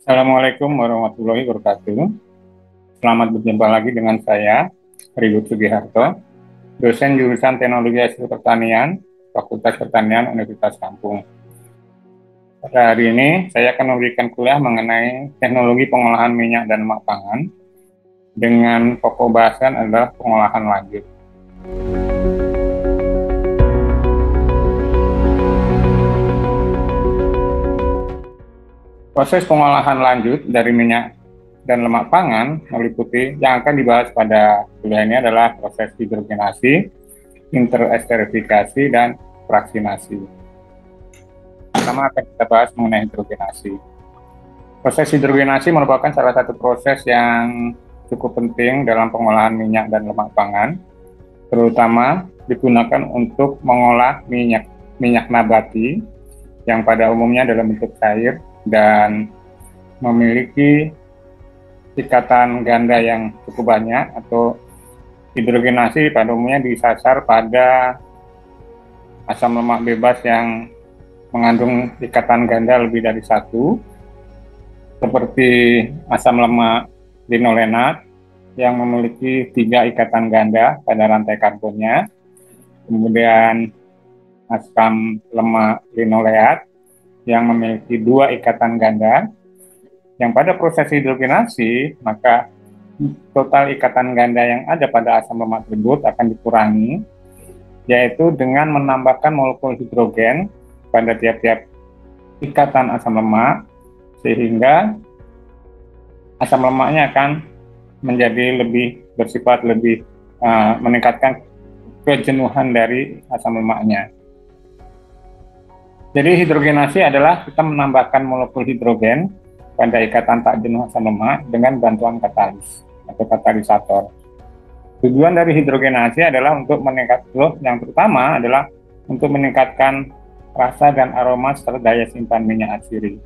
Assalamualaikum warahmatullahi wabarakatuh. Selamat berjumpa lagi dengan saya, Ribut Sugiharto, dosen jurusan Teknologi Hasil Pertanian, Fakultas Pertanian Universitas Lampung. Pada hari ini, saya akan memberikan kuliah mengenai teknologi pengolahan minyak dan lemak pangan, dengan pokok bahasan adalah pengolahan lanjut. Proses pengolahan lanjut dari minyak dan lemak pangan meliputi yang akan dibahas pada kuliah ini adalah proses hidrogenasi, interesterifikasi, dan fraksinasi. Pertama akan kita bahas mengenai hidrogenasi. Proses hidrogenasi merupakan salah satu proses yang cukup penting dalam pengolahan minyak dan lemak pangan, terutama digunakan untuk mengolah minyak nabati yang pada umumnya dalam bentuk cair dan memiliki ikatan ganda yang cukup banyak, atau hidrogenasi pada umumnya disasar pada asam lemak bebas yang mengandung ikatan ganda lebih dari satu, seperti asam lemak linolenat yang memiliki 3 ikatan ganda pada rantai karbonnya, kemudian asam lemak linoleat yang memiliki 2 ikatan ganda, yang pada proses hidrogenasi maka total ikatan ganda yang ada pada asam lemak tersebut akan dikurangi, yaitu dengan menambahkan molekul hidrogen pada tiap-tiap ikatan asam lemak, sehingga asam lemaknya akan menjadi bersifat lebih meningkatkan kejenuhan dari asam lemaknya. Jadi hidrogenasi adalah kita menambahkan molekul hidrogen pada ikatan tak jenuh asam lemak dengan bantuan katalis atau katalisator. Tujuan dari hidrogenasi adalah untuk yang pertama adalah untuk meningkatkan rasa dan aroma serta daya simpan minyak atsiri.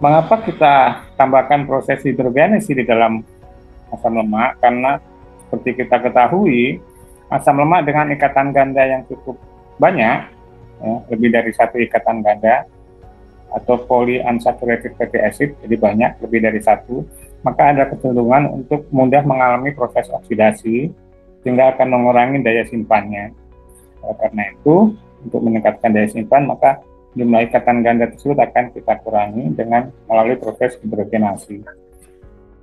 Mengapa kita tambahkan proses hidrogenasi di dalam asam lemak? Karena seperti kita ketahui, asam lemak dengan ikatan ganda yang cukup banyak, lebih dari 1 ikatan ganda, atau polyunsaturated fatty acid, jadi banyak, lebih dari 1, maka ada kecenderungan untuk mudah mengalami proses oksidasi, sehingga akan mengurangi daya simpannya. Karena itu, untuk meningkatkan daya simpan, maka jumlah ikatan ganda tersebut akan kita kurangi dengan melalui proses hidrogenasi.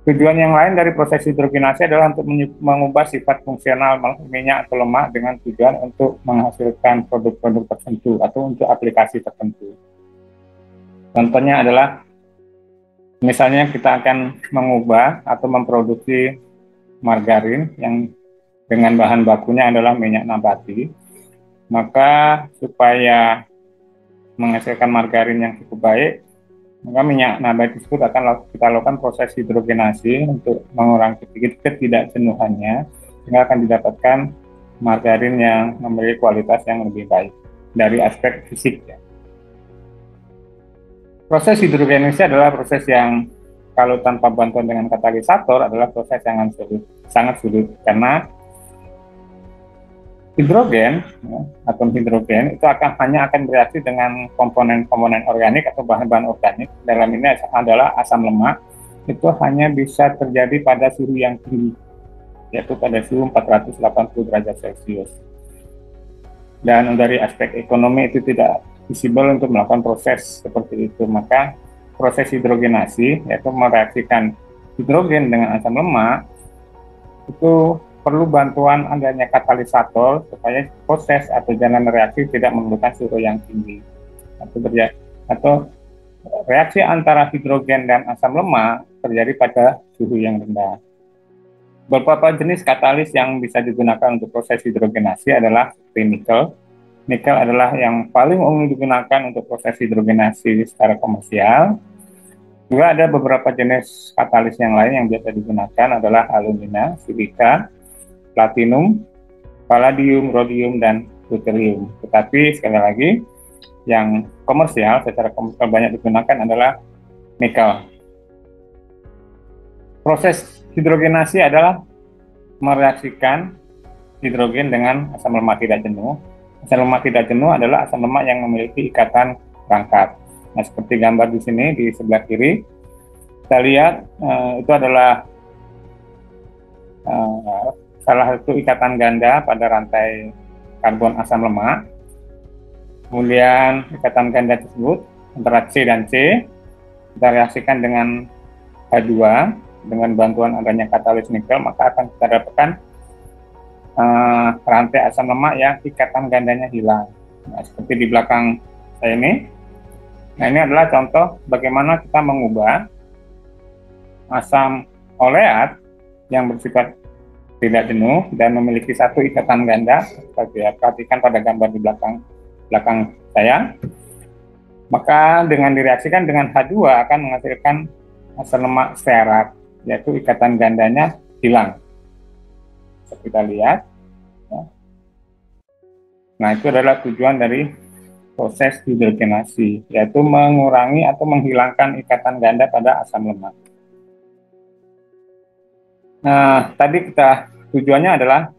Tujuan yang lain dari proses hidrogenasi adalah untuk mengubah sifat fungsional minyak atau lemak dengan tujuan untuk menghasilkan produk-produk tertentu atau untuk aplikasi tertentu. Contohnya adalah, misalnya kita akan mengubah atau memproduksi margarin yang dengan bahan bakunya adalah minyak nabati, maka supaya menghasilkan margarin yang cukup baik, maka minyak nabati tersebut akan kita lakukan proses hidrogenasi untuk mengurangi ketidakjenuhannya, sehingga akan didapatkan margarin yang memiliki kualitas yang lebih baik dari aspek fisik. Proses hidrogenasi adalah proses yang kalau tanpa bantuan dengan katalisator adalah proses yang sangat sulit, karena hidrogen, atom hidrogen itu hanya akan bereaksi dengan komponen-komponen organik atau bahan-bahan organik. Dalam ini adalah asam lemak, itu hanya bisa terjadi pada suhu yang tinggi, yaitu pada suhu 480 derajat Celcius. Dan dari aspek ekonomi itu tidak visible untuk melakukan proses seperti itu. Maka proses hidrogenasi, yaitu mereaksikan hidrogen dengan asam lemak, itu perlu bantuan adanya katalisator supaya proses atau jalan reaksi tidak memerlukan suhu yang tinggi, atau reaksi antara hidrogen dan asam lemak terjadi pada suhu yang rendah. Beberapa jenis katalis yang bisa digunakan untuk proses hidrogenasi adalah seperti nikel. Nikel adalah yang paling umum digunakan untuk proses hidrogenasi secara komersial. Juga ada beberapa jenis katalis yang lain yang biasa digunakan adalah alumina, silika, platinum, palladium, rhodium, dan deuterium. Tetapi sekali lagi, yang secara komersial banyak digunakan adalah nikel. Proses hidrogenasi adalah mereaksikan hidrogen dengan asam lemak tidak jenuh. Asam lemak tidak jenuh adalah asam lemak yang memiliki ikatan rangkap. Nah, seperti gambar di sini di sebelah kiri, kita lihat itu adalah salah satu ikatan ganda pada rantai karbon asam lemak. Kemudian ikatan ganda tersebut antara C dan C kita reaksikan dengan H2 dengan bantuan adanya katalis nikel, maka akan kita dapatkan rantai asam lemak yang ikatan gandanya hilang. Nah, seperti di belakang saya ini. Nah, ini adalah contoh bagaimana kita mengubah asam oleat yang bersifat tidak jenuh dan memiliki satu ikatan ganda. Perhatikan pada gambar di belakang saya. Maka dengan direaksikan dengan H2 akan menghasilkan asam lemak stearat, yaitu ikatan gandanya hilang. Seperti kita lihat. Nah, itu adalah tujuan dari proses hidrogenasi, yaitu mengurangi atau menghilangkan ikatan ganda pada asam lemak. Nah, tadi tujuannya adalah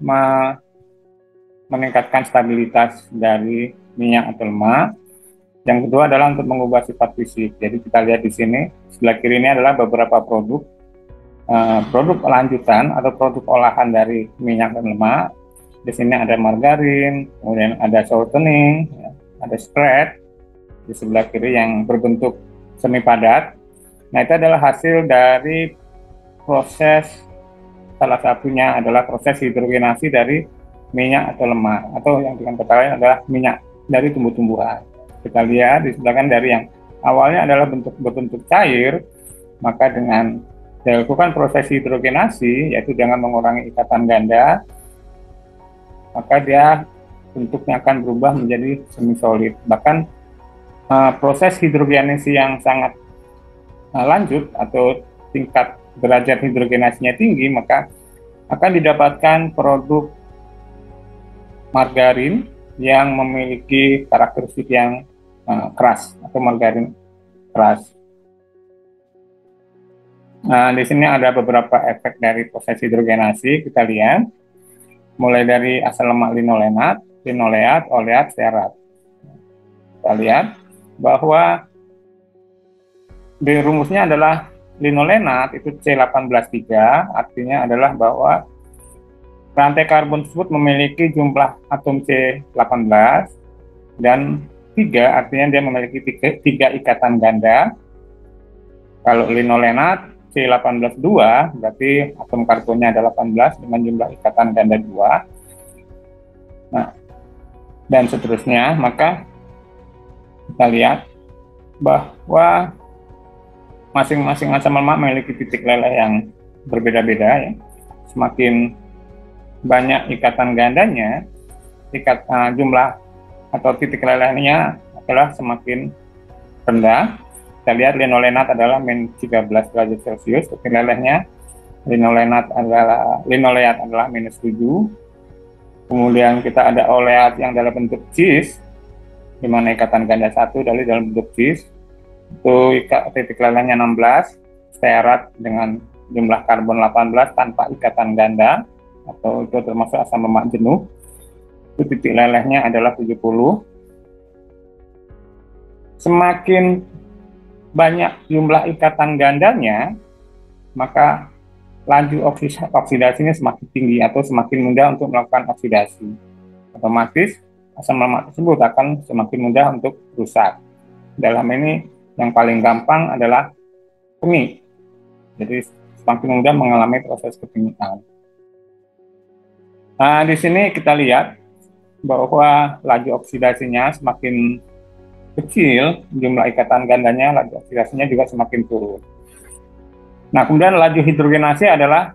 meningkatkan stabilitas dari minyak atau lemak. Yang kedua adalah untuk mengubah sifat fisik. Jadi kita lihat di sini, sebelah kiri ini adalah beberapa produk lanjutan atau produk olahan dari minyak dan lemak. Di sini ada margarin, kemudian ada shortening, ada spread di sebelah kiri yang berbentuk semi padat. Nah, itu adalah hasil dari proses, salah satunya adalah proses hidrogenasi dari minyak atau lemak, atau yang dengan kata lain adalah minyak dari tumbuh-tumbuhan. Kita lihat di sebelah kanan dari yang awalnya adalah berbentuk cair, maka dengan dilakukan proses hidrogenasi, yaitu dengan mengurangi ikatan ganda, maka dia bentuknya akan berubah menjadi semi solid. Bahkan proses hidrogenasi yang sangat lanjut atau tingkat derajat hidrogenasinya tinggi, maka akan didapatkan produk margarin yang memiliki karakteristik yang keras atau margarin keras. Nah, di sini ada beberapa efek dari proses hidrogenasi. Kita lihat mulai dari asam lemak linolenat, linoleat, oleat, stearat. Kita lihat bahwa di rumusnya adalah linolenat itu C18(3), artinya adalah bahwa rantai karbon tersebut memiliki jumlah atom C18 dan 3, artinya dia memiliki 3 ikatan ganda. Kalau linolenat C18(2), berarti atom karbonnya ada 18 dengan jumlah ikatan ganda 2. Nah, dan seterusnya. Maka kita lihat bahwa masing-masing asam lemak memiliki titik leleh yang berbeda-beda, ya. Semakin banyak ikatan gandanya, jumlah atau titik lelehnya adalah semakin rendah. Kita lihat linolenat adalah -13 derajat Celcius, titik lelehnya linoleat adalah -7. Kemudian kita ada oleat yang dalam bentuk cis, di mana ikatan ganda 1 dari dalam bentuk cis, itu titik lelehnya 16, stearat dengan jumlah karbon 18 tanpa ikatan ganda, atau itu termasuk asam lemak jenuh, itu titik lelehnya adalah 70. Semakin banyak jumlah ikatan gandanya, maka laju oksidasinya semakin tinggi atau semakin mudah untuk melakukan oksidasi. Otomatis asam lemak tersebut akan semakin mudah untuk rusak. Dalam ini yang paling gampang adalah kemik. Jadi semakin mudah mengalami proses kekemikan. Nah, di sini kita lihat bahwa laju oksidasinya semakin kecil, jumlah ikatan gandanya, laju oksidasinya juga semakin turun. Nah, kemudian laju hidrogenasi adalah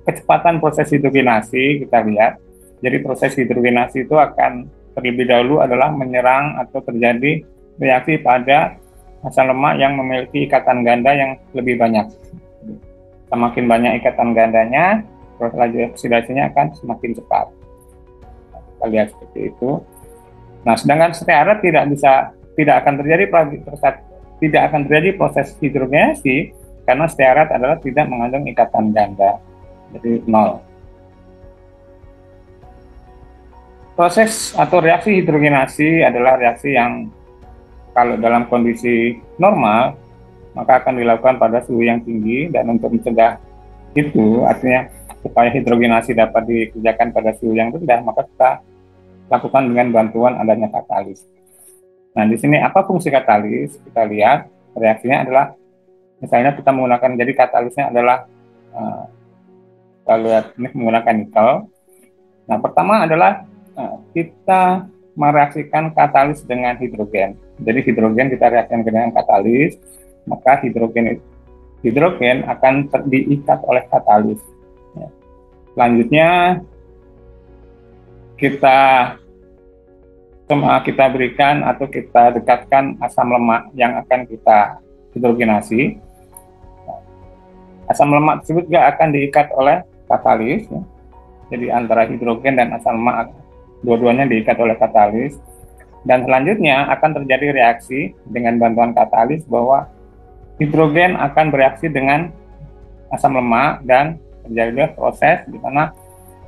kecepatan proses hidrogenasi. Kita lihat, jadi proses hidrogenasi itu akan terlebih dahulu adalah menyerang atau terjadi reaksi pada asam lemak yang memiliki ikatan ganda yang lebih banyak. Semakin banyak ikatan gandanya, proses laju oksidasinya akan semakin cepat. Kita lihat seperti itu. Nah, sedangkan stearat tidak akan terjadi proses hidrogenasi karena stearat adalah tidak mengandung ikatan ganda, jadi 0. Proses atau reaksi hidrogenasi adalah reaksi yang kalau dalam kondisi normal, maka akan dilakukan pada suhu yang tinggi, dan untuk mencegah itu, artinya supaya hidrogenasi dapat dikerjakan pada suhu yang rendah, maka kita lakukan dengan bantuan adanya katalis. Nah, di sini apa fungsi katalis? Kita lihat reaksinya adalah, misalnya kita menggunakan, jadi katalisnya adalah kita lihat ini menggunakan nikel. Nah, pertama adalah kita mereaksikan katalis dengan hidrogen. Jadi hidrogen kita reaksikan dengan katalis, maka hidrogen akan diikat oleh katalis. Selanjutnya kita berikan atau kita dekatkan asam lemak yang akan kita hidrogenasi. Asam lemak tersebut juga akan diikat oleh katalis. Jadi antara hidrogen dan asam lemak dua-duanya diikat oleh katalis. Dan selanjutnya akan terjadi reaksi dengan bantuan katalis bahwa hidrogen akan bereaksi dengan asam lemak, dan terjadi proses di mana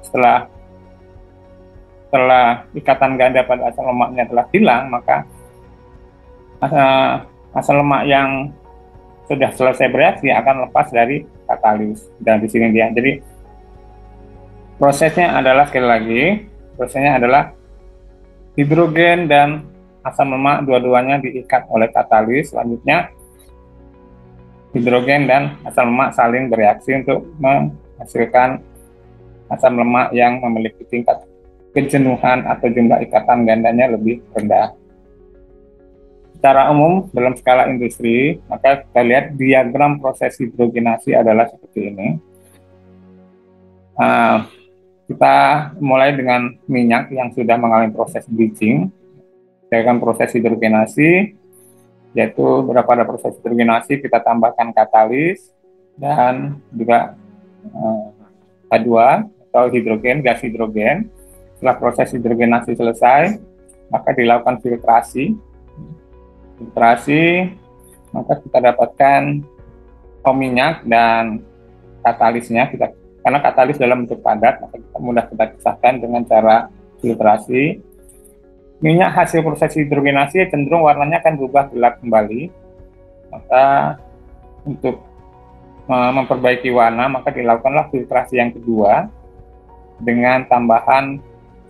setelah ikatan ganda pada asam lemaknya telah hilang, maka asam lemak yang sudah selesai bereaksi akan lepas dari katalis. Dan di sini dia. Jadi prosesnya adalah, sekali lagi, prosesnya adalah hidrogen dan asam lemak dua-duanya diikat oleh katalis. Selanjutnya hidrogen dan asam lemak saling bereaksi untuk menghasilkan asam lemak yang memiliki tingkat kejenuhan atau jumlah ikatan gandanya lebih rendah. Secara umum dalam skala industri, maka kita lihat diagram proses hidrogenasi adalah seperti ini. Kita mulai dengan minyak yang sudah mengalami proses bleaching, dengan proses hidrogenasi, yaitu pada proses hidrogenasi kita tambahkan katalis dan juga H2 atau hidrogen, gas hidrogen. Setelah proses hidrogenasi selesai, maka dilakukan filtrasi, maka kita dapatkan minyak dan katalisnya. Karena katalis dalam bentuk padat, maka mudah kita pisahkan dengan cara filtrasi. Minyak hasil proses hidrogenasi cenderung warnanya akan berubah gelap kembali. Maka untuk memperbaiki warna, maka dilakukanlah filtrasi yang kedua dengan tambahan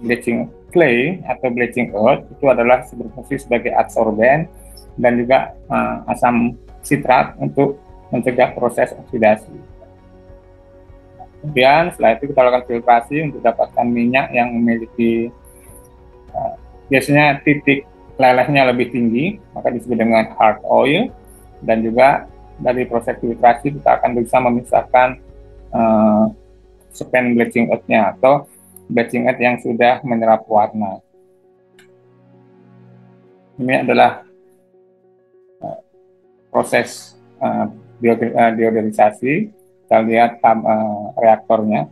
bleaching clay atau bleaching earth. Itu adalah berfungsi sebagai adsorben dan juga asam sitrat untuk mencegah proses oksidasi. Kemudian setelah itu kita lakukan filtrasi untuk dapatkan minyak yang memiliki biasanya titik lelehnya lebih tinggi, maka disebut dengan hard oil. Dan juga dari proses filtrasi kita akan bisa memisahkan spent bleaching earth-nya atau bleaching earth yang sudah menyerap warna. Ini adalah proses deodorisasi. Kita lihat reaktornya.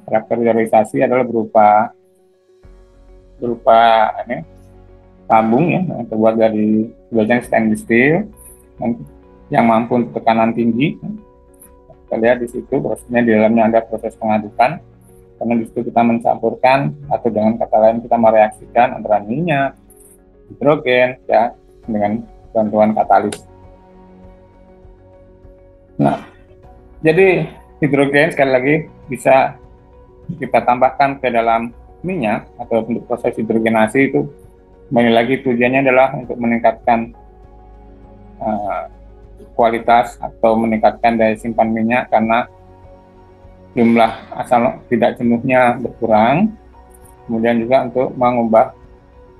Reaktor deodorisasi adalah berupa tabung ya, yang terbuat dari baja stainless steel yang mampu tekanan tinggi. Kita lihat di situ prosesnya, di dalamnya ada proses pengadukan, karena di situ kita mencampurkan atau dengan kata lain kita mereaksikan antara minyak, hidrogen ya dengan bantuan katalis. Nah, jadi hidrogen sekali lagi bisa kita tambahkan ke dalam minyak atau untuk proses hidrogenasi. Itu kembali lagi tujuannya adalah untuk meningkatkan kualitas atau meningkatkan daya simpan minyak, karena jumlah asam tidak jenuhnya berkurang. Kemudian juga untuk mengubah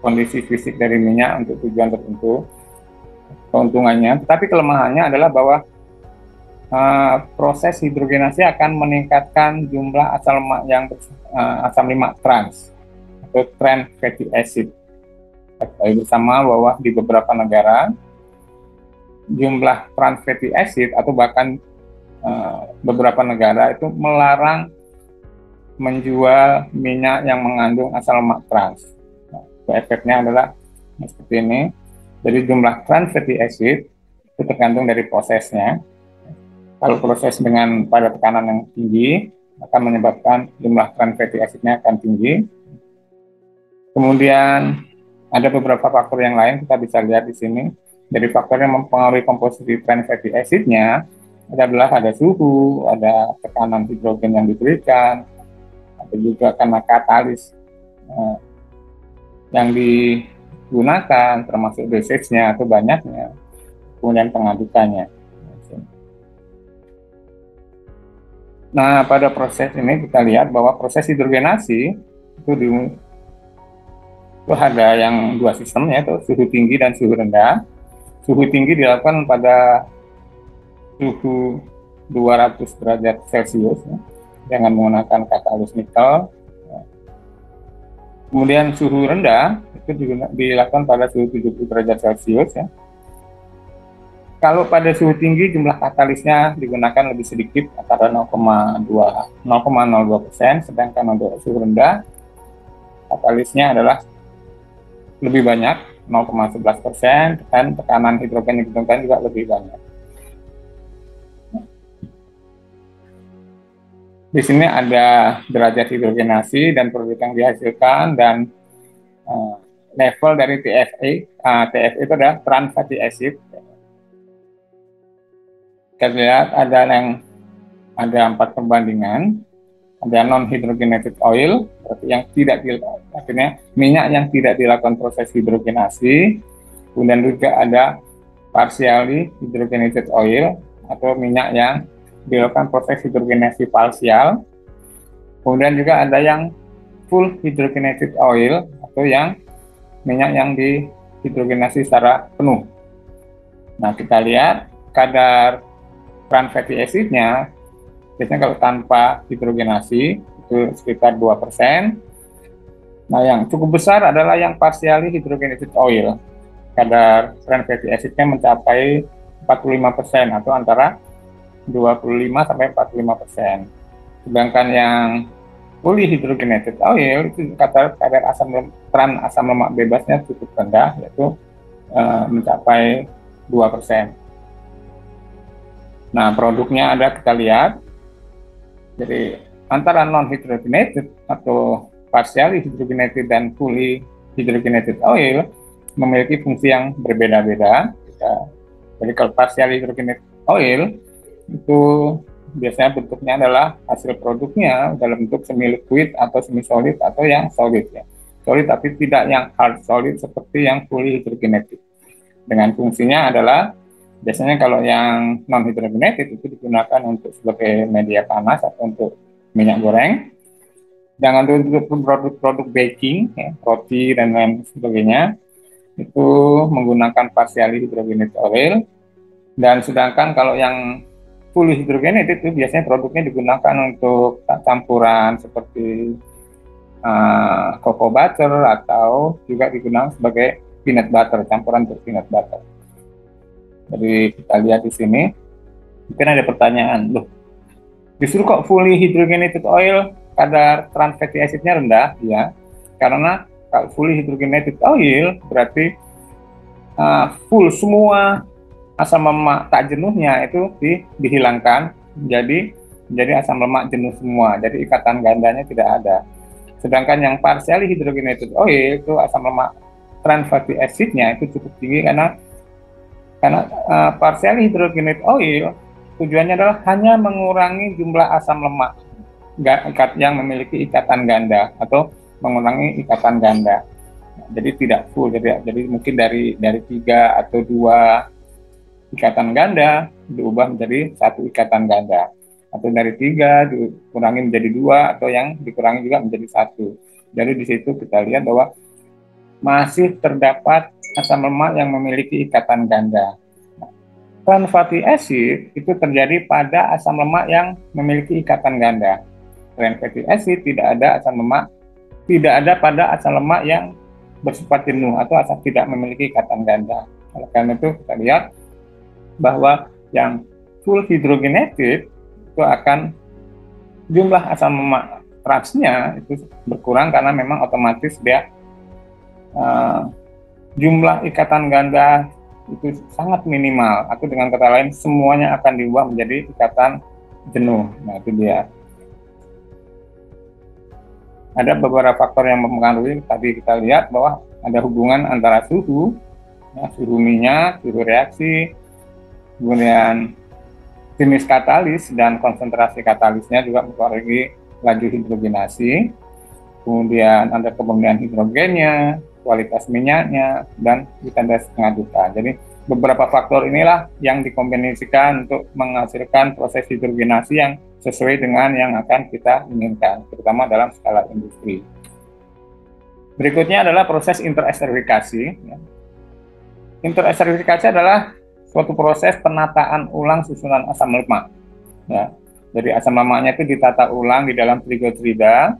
kondisi fisik dari minyak untuk tujuan tertentu. Keuntungannya, tetapi kelemahannya adalah bahwa proses hidrogenasi akan meningkatkan jumlah asam lemak yang asam lemak trans atau trans fatty acid. Kita bersama bahwa di beberapa negara jumlah trans fatty acid atau bahkan beberapa negara itu melarang menjual minyak yang mengandung asam lemak trans. Nah, efeknya adalah seperti ini. Jadi jumlah trans fatty acid itu tergantung dari prosesnya. Kalau proses pada tekanan yang tinggi, akan menyebabkan jumlah trans fatty acidnya akan tinggi. Kemudian Ada beberapa faktor yang lain kita bisa lihat di sini. Jadi faktor yang mempengaruhi komposisi trans fatty acid-nya adalah ada suhu, ada tekanan hidrogen yang diberikan, ada juga karena katalis yang digunakan, termasuk dosage-nya atau banyaknya, kemudian pengadukannya. Nah, pada proses ini kita lihat bahwa proses hidrogenasi itu ada yang dua sistem, yaitu suhu tinggi dan suhu rendah. Suhu tinggi dilakukan pada suhu 200 derajat Celcius dengan menggunakan katalis nikel. Kemudian suhu rendah itu dilakukan pada suhu 70 derajat Celcius ya. Kalau pada suhu tinggi jumlah katalisnya digunakan lebih sedikit antara 0,02%, sedangkan untuk suhu rendah katalisnya adalah lebih banyak 0,11% dan tekanan hidrogen yang digunakan juga lebih banyak. Di sini ada derajat hidrogenasi dan produk yang dihasilkan dan level dari TFA. TFA itu adalah trans fatty acid. Kita lihat ada 4 perbandingan. Ada non-hydrogenated oil, berarti yang tidak artinya minyak yang tidak dilakukan proses hidrogenasi. Kemudian juga ada partially hydrogenated oil atau minyak yang dilakukan proses hidrogenasi parsial. Kemudian juga ada yang full hydrogenated oil atau yang minyak yang dihidrogenasi secara penuh. Nah, kita lihat kadar trans fatty acid-nya biasanya kalau tanpa hidrogenasi itu sekitar 2%. Nah, yang cukup besar adalah yang partially hydrogenated oil. Kadar trans fatty acid-nya mencapai 45% atau antara 25-45%. Sedangkan yang fully hydrogenated oil itu kadar trans asam lemak bebasnya cukup rendah, yaitu mencapai 2%. Nah, produknya ada kita lihat. Jadi antara non-hydrogenated atau partially hydrogenated dan fully hydrogenated oil memiliki fungsi yang berbeda-beda. Jadi kalau partially hydrogenated oil itu biasanya bentuknya adalah hasil produknya dalam bentuk semi liquid atau semi solid atau yang solid ya. Solid tapi tidak yang hard solid seperti yang fully hydrogenated. Dengan fungsinya adalah biasanya kalau yang non-hydrogenated itu digunakan untuk sebagai media panas atau untuk minyak goreng. Dan untuk produk-produk baking, ya, roti dan lain sebagainya, itu menggunakan partially hydrogenated oil. Dan sedangkan kalau yang fully hydrogenated itu biasanya produknya digunakan untuk campuran seperti cocoa butter atau juga digunakan sebagai peanut butter, campuran untuk peanut butter. Jadi kita lihat di sini, mungkin ada pertanyaan, loh, justru kok fully hydrogenated oil kadar trans fatty acid-nya rendah? Ya, karena kalau fully hydrogenated oil berarti full semua asam lemak tak jenuhnya itu dihilangkan, jadi asam lemak jenuh semua, jadi ikatan gandanya tidak ada. Sedangkan yang partially hydrogenated oil itu asam lemak trans fatty acid-nya itu cukup tinggi karena partially hydrogenated oil tujuannya adalah hanya mengurangi jumlah asam lemak yang memiliki ikatan ganda atau mengurangi ikatan ganda. Jadi tidak full, jadi mungkin dari 3 atau 2 ikatan ganda diubah menjadi 1 ikatan ganda, atau dari 3 dikurangi menjadi 2 atau yang dikurangi juga menjadi 1. Jadi di situ kita lihat bahwa masih terdapat asam lemak yang memiliki ikatan ganda. Trans fatty acid itu terjadi pada asam lemak yang memiliki ikatan ganda. Trans fatty acid tidak ada pada asam lemak yang bersifat jenuh atau tidak memiliki ikatan ganda. Oleh karena itu kita lihat bahwa yang full hydrogenated itu akan jumlah asam lemak transnya itu berkurang karena memang otomatis dia jumlah ikatan ganda itu sangat minimal, atau dengan kata lain semuanya akan diubah menjadi ikatan jenuh. Nah, itu dia. ada beberapa faktor yang mempengaruhi. Tadi kita lihat bahwa ada hubungan antara suhu, ya, suhu minyak, suhu reaksi, kemudian jenis katalis dan konsentrasi katalisnya juga mempengaruhi laju hidrogenasi. Kemudian ada kemurnian hidrogennya, kualitas minyaknya, dan ditanda setengah juta. Jadi beberapa faktor inilah yang dikombinasikan untuk menghasilkan proses hidrogenasi yang sesuai dengan yang akan kita inginkan, terutama dalam skala industri. Berikutnya adalah proses interesterifikasi. Interesterifikasi adalah suatu proses penataan ulang susunan asam lemak. Ya, jadi asam lemaknya itu ditata ulang di dalam trigliserida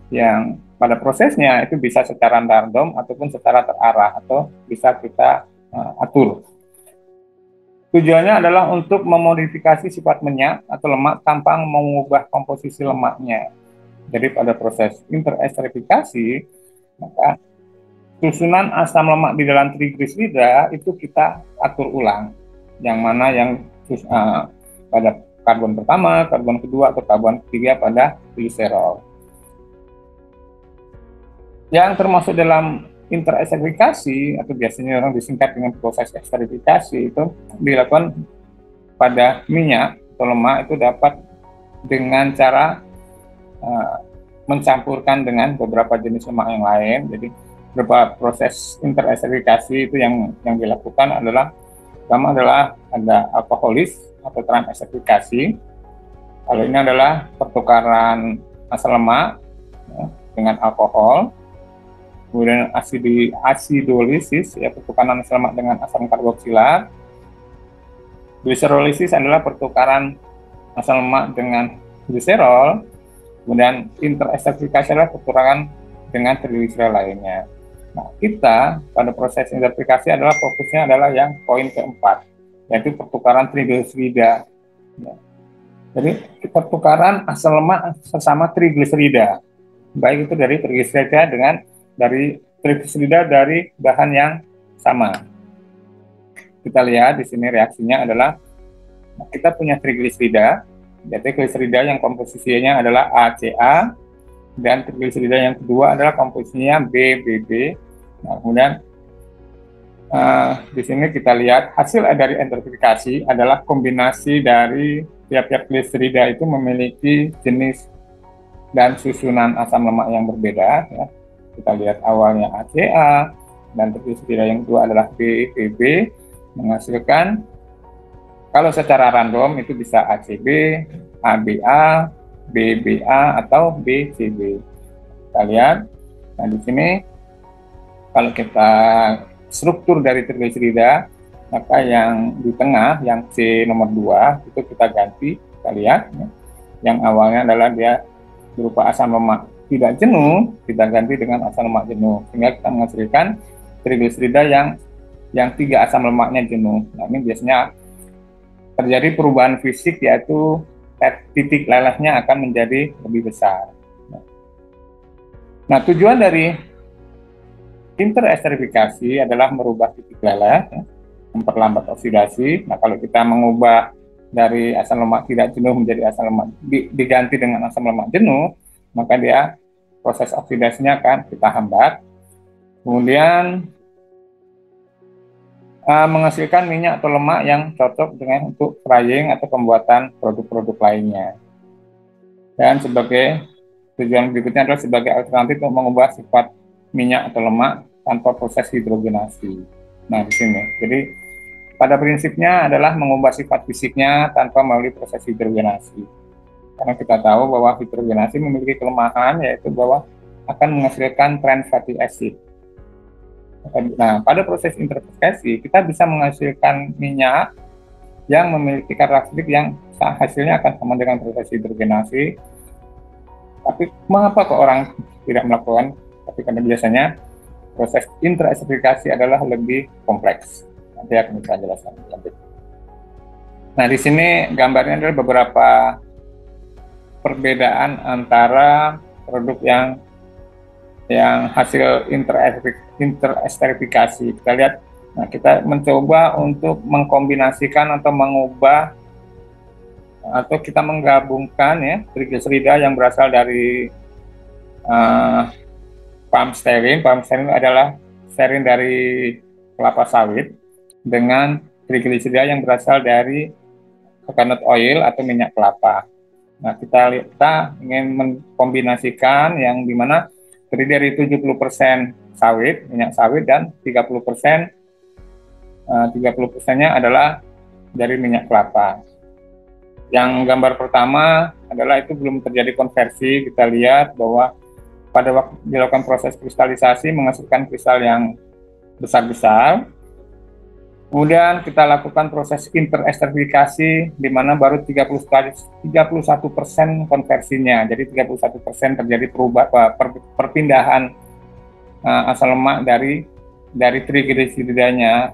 yang pada prosesnya itu bisa secara random ataupun secara terarah atau bisa kita atur. Tujuannya adalah untuk memodifikasi sifat minyak atau lemak tanpa mengubah komposisi lemaknya. Jadi pada proses interesterifikasi, maka susunan asam lemak di dalam trigliserida itu kita atur ulang. Yang mana yang pada karbon pertama, karbon kedua, atau karbon ketiga pada gliserol. Yang termasuk dalam interesterifikasi atau biasanya orang disingkat dengan proses esterifikasi itu dilakukan pada minyak atau lemak itu dapat dengan cara mencampurkan dengan beberapa jenis lemak yang lain. Jadi beberapa proses interesterifikasi itu yang dilakukan adalah pertama adalah ada alkoholis atau transesterifikasi. Kalau ini adalah pertukaran asam lemak ya, dengan alkohol. Kemudian asidolisis, ya, pertukaran asam lemak dengan asam karboksilat. Gliserolisis adalah pertukaran asam lemak dengan gliserol. Kemudian interesterifikasi adalah pertukaran dengan trigliserol lainnya. Nah, kita pada proses interesterifikasi adalah fokusnya adalah yang poin keempat, yaitu pertukaran trigliserida. Ya. Jadi pertukaran asam lemak sesama trigliserida, baik itu dari trigliserida dari trigliserida dari bahan yang sama. Kita lihat di sini reaksinya adalah kita punya trigliserida, yaitu trigliserida yang komposisinya adalah ACA, dan trigliserida yang kedua adalah komposisinya BBB. Nah, kemudian di sini kita lihat hasil dari interesterifikasi adalah kombinasi dari tiap-tiap gliserida itu memiliki jenis dan susunan asam lemak yang berbeda. Ya. Kita lihat awalnya ACA dan trigliserida yang kedua adalah BBB, menghasilkan kalau secara random itu bisa ACB, ABA, BBA atau BCB. Kita lihat. Nah, di sini kalau kita struktur dari trigliserida, maka yang di tengah, yang C nomor 2 itu kita ganti. Kita lihat ya. Yang awalnya adalah dia berupa asam lemak tidak jenuh, kita ganti dengan asam lemak jenuh, sehingga kita menghasilkan trigliserida yang 3 asam lemaknya jenuh. Nah, ini biasanya terjadi perubahan fisik, yaitu titik lelehnya akan menjadi lebih besar. Nah, tujuan dari interesterifikasi adalah merubah titik leleh, ya, memperlambat oksidasi. Nah, kalau kita mengubah dari asam lemak tidak jenuh menjadi asam lemak diganti dengan asam lemak jenuh, maka dia proses oksidasinya akan kita hambat. Kemudian menghasilkan minyak atau lemak yang cocok dengan untuk frying atau pembuatan produk-produk lainnya. Dan sebagai tujuan berikutnya adalah sebagai alternatif untuk mengubah sifat minyak atau lemak tanpa proses hidrogenasi. Nah, di sini. Jadi pada prinsipnya adalah mengubah sifat fisiknya tanpa melalui proses hidrogenasi. Karena kita tahu bahwa hidrogenasi memiliki kelemahan, yaitu bahwa akan menghasilkan trans fatty acid. Nah, pada proses interesterifikasi kita bisa menghasilkan minyak yang memiliki karakteristik yang hasilnya akan sama dengan proses hidrogenasi. Tapi mengapa kok orang tidak melakukan? Tapi karena biasanya proses interesterifikasi adalah lebih kompleks. Nanti akan saya jelaskan lanjut. Nah, di sini gambarnya adalah beberapa perbedaan antara produk yang hasil interesterifikasi. Kita lihat, nah, kita mencoba untuk mengkombinasikan atau mengubah atau kita menggabungkan ya trigliserida yang berasal dari uh, palm stearin. Palm stearin adalah stearin dari kelapa sawit dengan trigliserida yang berasal dari coconut oil atau minyak kelapa. Nah, kita ingin mengkombinasikan yang dimana terdiri dari 70% sawit, minyak sawit, dan 30%, 30%-nya adalah dari minyak kelapa. Yang gambar pertama adalah itu belum terjadi konversi. Kita lihat bahwa pada waktu dilakukan proses kristalisasi menghasilkan kristal yang besar-besar. Kemudian kita lakukan proses interesterifikasi di mana baru 31% konversinya. Jadi 31% terjadi perpindahan asal lemak dari trigliseridanya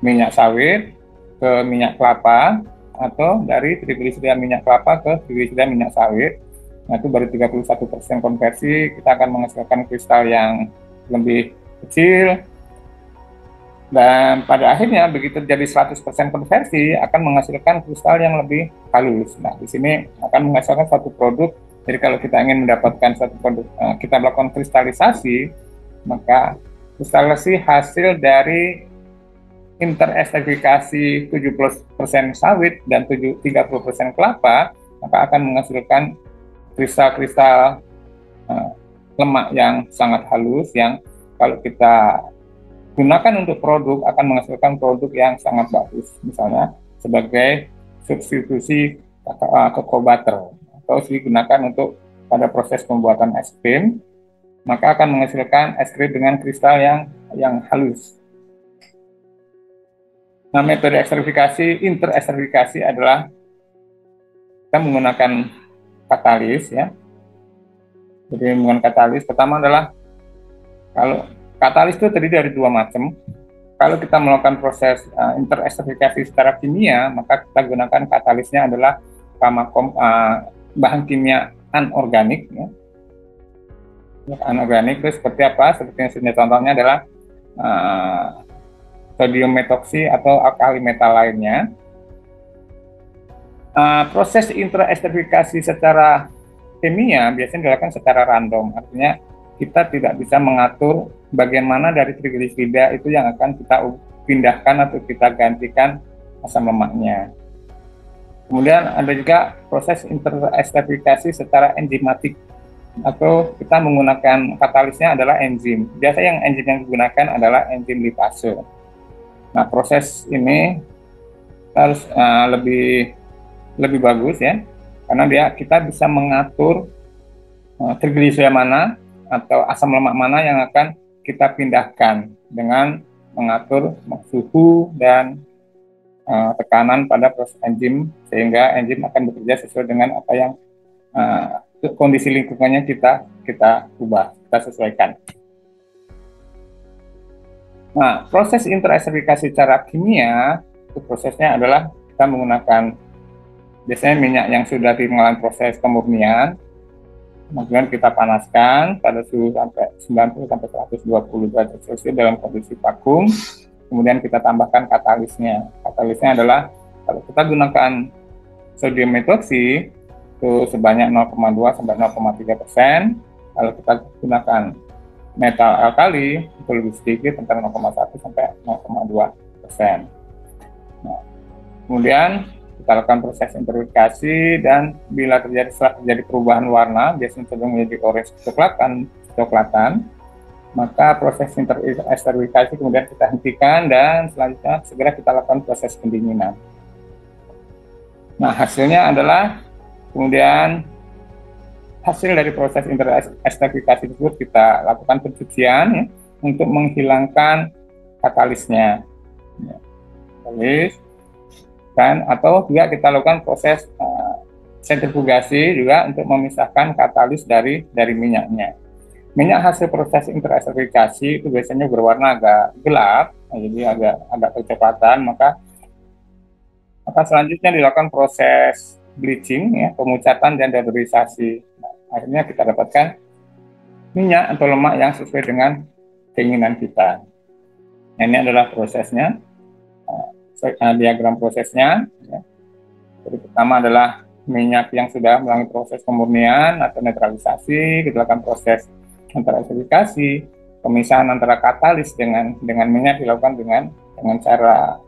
minyak sawit ke minyak kelapa, atau dari trigliserida minyak kelapa ke trigliserida minyak sawit. Nah, itu baru 31% konversi, kita akan menghasilkan kristal yang lebih kecil. Dan pada akhirnya begitu terjadi 100% konversi akan menghasilkan kristal yang lebih halus. Nah, di sini akan menghasilkan satu produk. Jadi kalau kita ingin mendapatkan satu produk, kita melakukan kristalisasi, maka kristalisasi hasil dari interesterifikasi 70% sawit dan 30% kelapa, maka akan menghasilkan kristal-kristal lemak yang sangat halus yang kalau kita gunakan untuk produk akan menghasilkan produk yang sangat bagus, misalnya sebagai substitusi cocoa butter, atau digunakan untuk pada proses pembuatan es krim, maka akan menghasilkan es krim dengan kristal yang halus. Nah, metode eksterifikasi, interesterifikasi adalah kita menggunakan katalis, ya. Jadi menggunakan katalis, pertama adalah kalau katalis itu terdiri dari dua macam. Kalau kita melakukan proses interesterifikasi secara kimia, maka kita gunakan katalisnya adalah bahan kimia anorganik, ya. Anorganik itu seperti apa? Seperti yang contohnya adalah sodium metoksi atau alkali metal lainnya. Proses interesterifikasi secara kimia biasanya dilakukan secara random, artinya kita tidak bisa mengatur bagian mana dari trigliserida itu yang akan kita pindahkan atau kita gantikan asam lemaknya. Kemudian ada juga proses interesterifikasi secara enzimatik, atau kita menggunakan katalisnya adalah enzim. Biasa yang enzim yang digunakan adalah enzim lipase. Nah, proses ini harus lebih bagus, ya, karena kita bisa mengatur trigliserida mana atau asam lemak mana yang akan kita pindahkan dengan mengatur suhu dan tekanan pada proses enzim, sehingga enzim akan bekerja sesuai dengan apa yang kondisi lingkungannya kita ubah, kita sesuaikan. Nah, proses interesterifikasi secara kimia itu prosesnya adalah kita menggunakan biasanya minyak yang sudah mengalami proses pemurnian, kemudian kita panaskan pada suhu sampai 90 sampai 120 derajat Celcius dalam kondisi vakum. Kemudian kita tambahkan katalisnya. Katalisnya adalah kalau kita gunakan sodium metoksi itu sebanyak 0,2 sampai 0,3%. Kalau kita gunakan metal alkali itu lebih sedikit, antara 0,1 sampai 0,2%. Nah, kemudian kita lakukan proses interesterifikasi, dan bila setelah terjadi perubahan warna, biasanya cenderung menjadi orange coklatan, maka proses interesterifikasi kemudian kita hentikan dan selanjutnya segera kita lakukan proses pendinginan. Nah, hasilnya adalah kemudian hasil dari proses interesterifikasi tersebut kita lakukan pencucian, ya, untuk menghilangkan katalisnya, ya, katalis, dan atau juga kita lakukan proses sentrifugasi juga untuk memisahkan katalis dari minyaknya. Minyak hasil proses interesterifikasi itu biasanya berwarna agak gelap, jadi agak kecoklatan, maka selanjutnya dilakukan proses bleaching, ya, pemucatan dan deodorisasi. Akhirnya kita dapatkan minyak atau lemak yang sesuai dengan keinginan kita. Nah, ini adalah prosesnya, diagram prosesnya, ya. Jadi pertama adalah minyak yang sudah melalui proses pemurnian atau netralisasi, kita lakukan proses esterifikasi, pemisahan antara katalis dengan minyak dilakukan dengan cara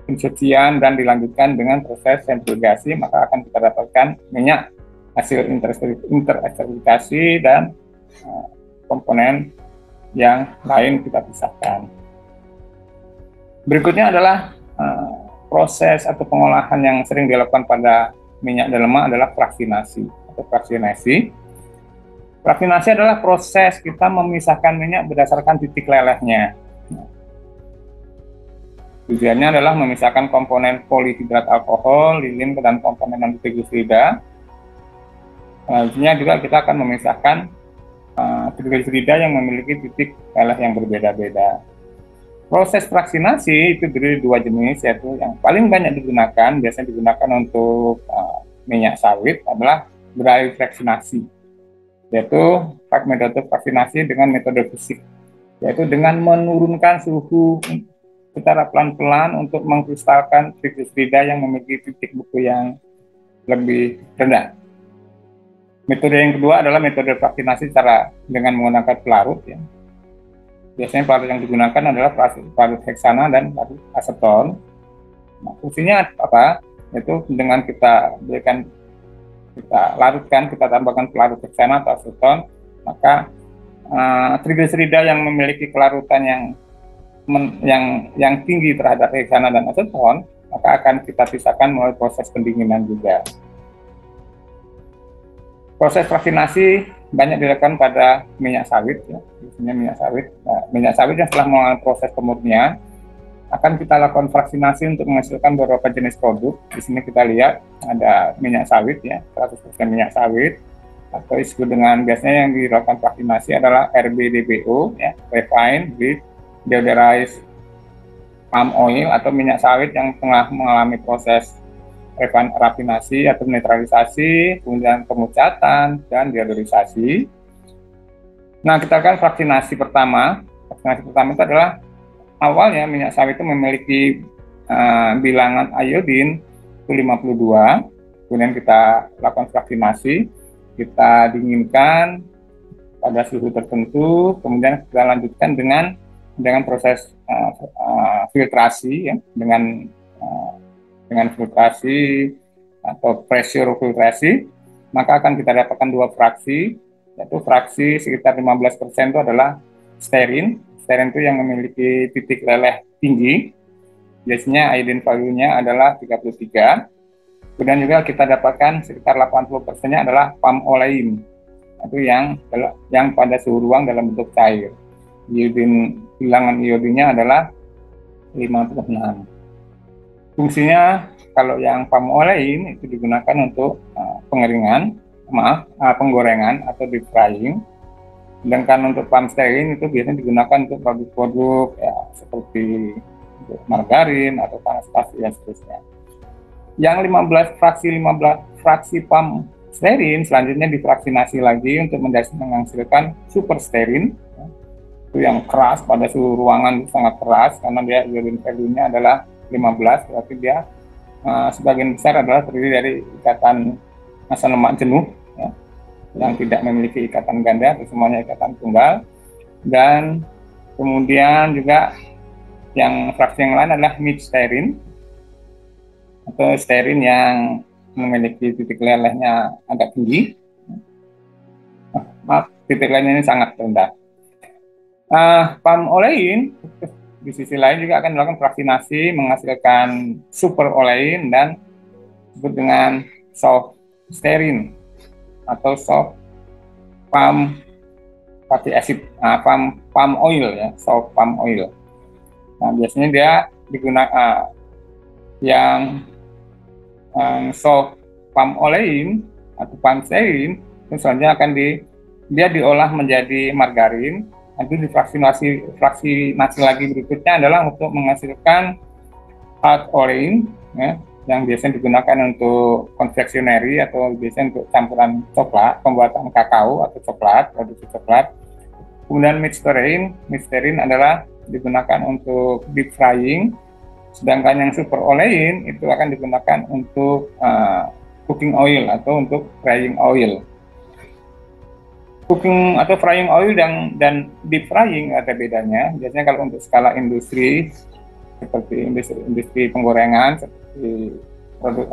pencucian dan dilanjutkan dengan proses sentrifugasi, maka akan kita dapatkan minyak hasil interesterifikasi dan komponen yang lain kita pisahkan. Berikutnya adalah proses atau pengolahan yang sering dilakukan pada minyak dan lemak adalah fraksinasi atau fraksinasi. Fraksinasi adalah proses kita memisahkan minyak berdasarkan titik lelehnya. Tujuannya adalah memisahkan komponen polihidrat alkohol, lilin, dan komponen non-trigliserida. Selanjutnya juga kita akan memisahkan trigliserida yang memiliki titik leleh yang berbeda-beda. Proses fraksinasi itu terdiri dua jenis, yaitu yang paling banyak digunakan, biasanya digunakan untuk minyak sawit adalah dry fraksinasi, yaitu metode fraksinasi dengan metode fisik, yaitu dengan menurunkan suhu secara pelan-pelan untuk mengkristalkan trigliserida yang memiliki titik buku yang lebih rendah. Metode yang kedua adalah metode fraksinasi dengan menggunakan pelarut. Ya. Biasanya pelarut yang digunakan adalah pelarut heksana dan pelarut aseton. Nah, fungsinya apa? Yaitu dengan kita larutkan, kita tambahkan pelarut heksana atau aseton, maka trigliserida yang memiliki kelarutan yang tinggi terhadap heksana dan aseton, maka akan kita pisahkan melalui proses pendinginan juga. Proses fraksinasi banyak dilakukan pada minyak sawit, ya. Biasanya minyak sawit. Nah, minyak sawit yang setelah melalui proses pemurnian akan kita lakukan fraksinasi untuk menghasilkan beberapa jenis produk. Di sini kita lihat ada minyak sawit, ya, 100% minyak sawit, atau disebut dengan biasanya yang dilakukan fraksinasi adalah RBDBO, ya, refined with deodorized palm oil, atau minyak sawit yang tengah mengalami proses rafinasi atau netralisasi, kemudian pemucatan dan deodorisasi. Nah, kita akan fraksinasi pertama. Fraksinasi pertama itu adalah awalnya minyak sawit itu memiliki bilangan iodin itu 52, kemudian kita lakukan fraksinasi, kita dinginkan pada suhu tertentu, kemudian kita lanjutkan dengan proses filtrasi, ya, dengan filtrasi atau pressure filtrasi, maka akan kita dapatkan dua fraksi, yaitu fraksi sekitar 15% itu adalah stearin. Stearin itu yang memiliki titik leleh tinggi, biasanya iodine value-nya adalah 33. Kemudian juga kita dapatkan sekitar 80%-nya adalah palm olein, itu yang pada suhu ruang dalam bentuk cair. Bilangan iodinnya adalah 56. Fungsinya kalau yang palm olein itu digunakan untuk penggorengan atau deep frying. Sedangkan untuk palm stearin itu biasanya digunakan untuk produk-produk, ya, seperti margarin atau panas pasti dan seterusnya. Yang 15 fraksi palm stearin selanjutnya difraksinasi lagi untuk menghasilkan super stearin, ya. Itu yang keras, pada suhu ruangan sangat keras karena dia iodine value-nya adalah 15, berarti dia sebagian besar adalah terdiri dari ikatan asam lemak jenuh, ya, yang tidak memiliki ikatan ganda, atau semuanya ikatan tunggal. Dan kemudian juga yang fraksi yang lain adalah mid stearin atau stearin yang memiliki titik lelehnya agak tinggi. Titik lelehnya ini sangat rendah. Palm olein di sisi lain juga akan dilakukan fraksinasi menghasilkan super olein dan disebut dengan soft stearin atau soft palm fatty acid, palm oil, ya, soft palm oil. Nah, biasanya dia digunakan yang soft palm olein atau palm stearin itu selanjutnya akan dia diolah menjadi margarin. Nanti fraksinasi lagi berikutnya adalah untuk menghasilkan hard olein, ya, yang biasanya digunakan untuk konfeksioneri atau biasanya untuk campuran coklat, pembuatan kakao atau coklat, produksi coklat. Kemudian mid stearin adalah digunakan untuk deep frying, sedangkan yang super olein itu akan digunakan untuk cooking oil atau untuk frying oil. Cooking atau frying oil dan deep frying ada bedanya. Biasanya kalau untuk skala industri seperti industri penggorengan seperti produk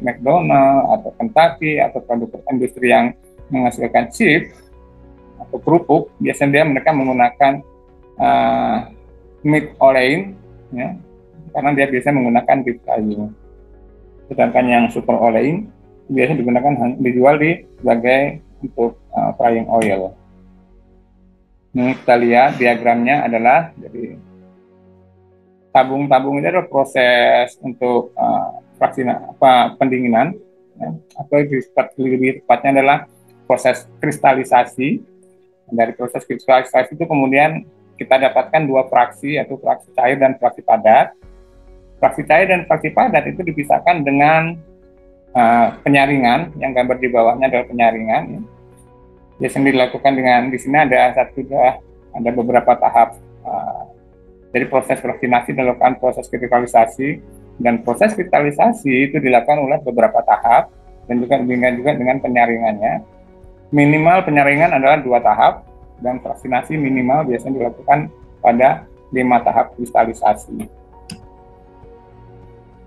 McDonald atau Kentucky atau produk industri yang menghasilkan chip atau kerupuk, biasanya mereka menggunakan mid olein, ya, karena dia biasa menggunakan deep frying. Sedangkan yang super olein biasanya dijual sebagai untuk frying oil. Ini kita lihat diagramnya adalah jadi tabung-tabung itu adalah proses untuk pendinginan, ya, atau lebih tepatnya adalah proses kristalisasi. Dari proses kristalisasi itu kemudian kita dapatkan dua fraksi, yaitu fraksi cair dan fraksi padat. Fraksi cair dan fraksi padat itu dipisahkan dengan penyaringan, yang gambar di bawahnya adalah penyaringan. Ya. Biasanya dilakukan dengan, di sini ada beberapa tahap. Jadi proses fractionasi dilakukan proses kristalisasi, dan proses kristalisasi itu dilakukan oleh beberapa tahap, dan juga dengan penyaringannya. Minimal penyaringan adalah 2 tahap, dan fractionasi minimal biasanya dilakukan pada 5 tahap kristalisasi.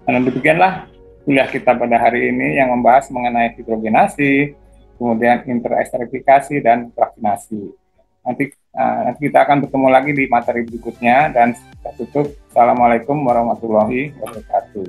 Dan demikianlah kuliah kita pada hari ini yang membahas mengenai hidrogenasi, kemudian interesterifikasi dan fractionasi. Nanti kita akan bertemu lagi di materi berikutnya, dan kita tutup. Assalamualaikum warahmatullahi wabarakatuh.